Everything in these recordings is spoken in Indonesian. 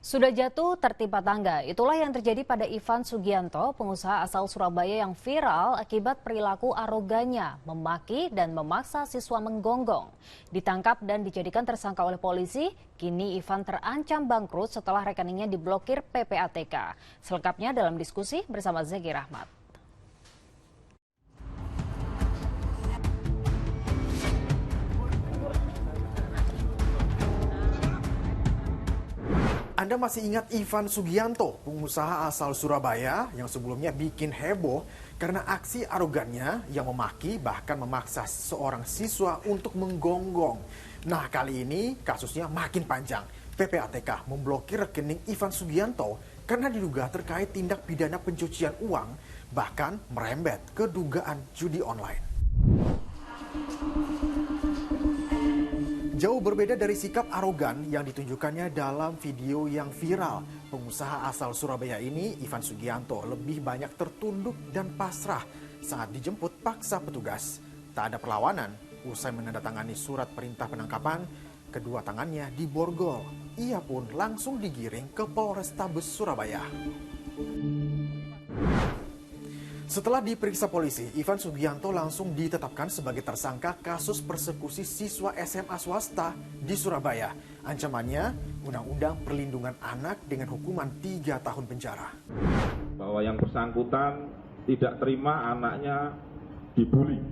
Sudah jatuh tertimpa tangga, itulah yang terjadi pada Ivan Sugianto, pengusaha asal Surabaya yang viral akibat perilaku arogannya, memaki dan memaksa siswa menggonggong. Ditangkap dan dijadikan tersangka oleh polisi, kini Ivan terancam bangkrut setelah rekeningnya diblokir PPATK. Selengkapnya dalam diskusi bersama Zeki Rahmat. Anda masih ingat Ivan Sugianto, pengusaha asal Surabaya yang sebelumnya bikin heboh karena aksi arogannya yang memaki bahkan memaksa seorang siswa untuk menggonggong. Nah, kali ini kasusnya makin panjang. PPATK memblokir rekening Ivan Sugianto karena diduga terkait tindak pidana pencucian uang, bahkan merembet ke dugaan judi online. Jauh berbeda dari sikap arogan yang ditunjukkannya dalam video yang viral. Pengusaha asal Surabaya ini, Ivan Sugianto, lebih banyak tertunduk dan pasrah saat dijemput paksa petugas. Tak ada perlawanan, usai menandatangani surat perintah penangkapan, kedua tangannya diborgol. Ia pun langsung digiring ke Polrestabes Surabaya. Setelah diperiksa polisi, Ivan Sugianto langsung ditetapkan sebagai tersangka kasus persekusi siswa SMA swasta di Surabaya. Ancamannya, Undang-Undang Perlindungan Anak dengan hukuman 3 tahun penjara. Bahwa yang bersangkutan tidak terima anaknya dibully.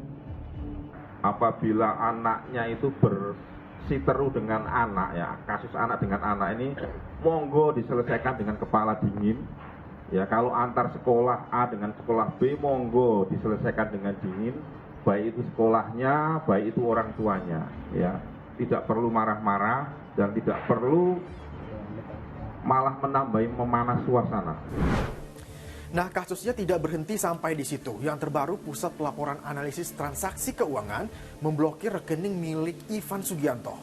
Apabila anaknya itu bersiteru dengan anak, ya kasus anak dengan anak ini, monggo diselesaikan dengan kepala dingin. Ya, kalau antar sekolah A dengan sekolah B, monggo diselesaikan dengan dingin, baik itu sekolahnya, baik itu orang tuanya. Ya, tidak perlu marah-marah dan tidak perlu malah memanas suasana. Nah, kasusnya tidak berhenti sampai di situ. Yang terbaru, Pusat Pelaporan Analisis Transaksi Keuangan memblokir rekening milik Ivan Sugianto.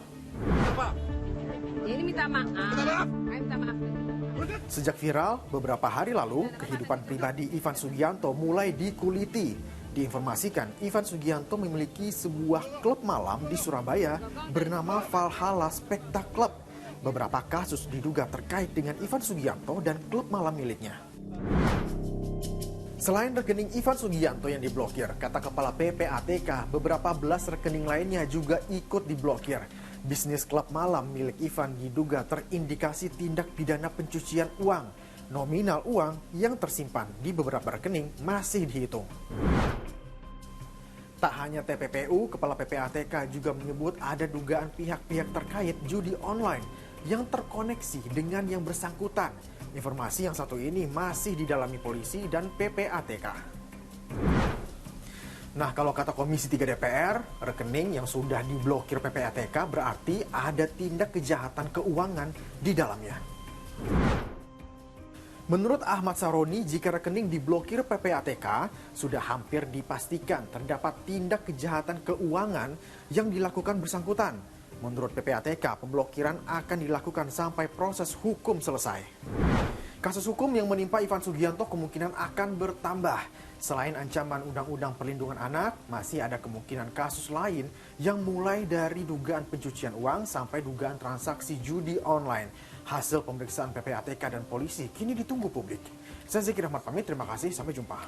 Pak, ini minta maaf. Minta maaf. Sejak viral beberapa hari lalu, kehidupan pribadi Ivan Sugianto mulai dikuliti. Diinformasikan, Ivan Sugianto memiliki sebuah klub malam di Surabaya bernama Valhalla Spectac Club. Beberapa kasus diduga terkait dengan Ivan Sugianto dan klub malam miliknya. Selain rekening Ivan Sugianto yang diblokir, kata Kepala PPATK, beberapa belas rekening lainnya juga ikut diblokir. Bisnis klub malam milik Ivan diduga terindikasi tindak pidana pencucian uang. Nominal uang yang tersimpan di beberapa rekening masih dihitung. Tak hanya TPPU, Kepala PPATK juga menyebut ada dugaan pihak-pihak terkait judi online yang terkoneksi dengan yang bersangkutan. Informasi yang satu ini masih didalami polisi dan PPATK. Nah, kalau kata Komisi 3 DPR, rekening yang sudah diblokir PPATK berarti ada tindak kejahatan keuangan di dalamnya. Menurut Ahmad Saroni, jika rekening diblokir PPATK, sudah hampir dipastikan terdapat tindak kejahatan keuangan yang dilakukan bersangkutan. Menurut PPATK, pemblokiran akan dilakukan sampai proses hukum selesai. Kasus hukum yang menimpa Ivan Sugianto kemungkinan akan bertambah. Selain ancaman Undang-Undang Perlindungan Anak, masih ada kemungkinan kasus lain yang mulai dari dugaan pencucian uang sampai dugaan transaksi judi online. Hasil pemeriksaan PPATK dan polisi kini ditunggu publik. Saya Zeki Rahmat pamit, terima kasih, sampai jumpa.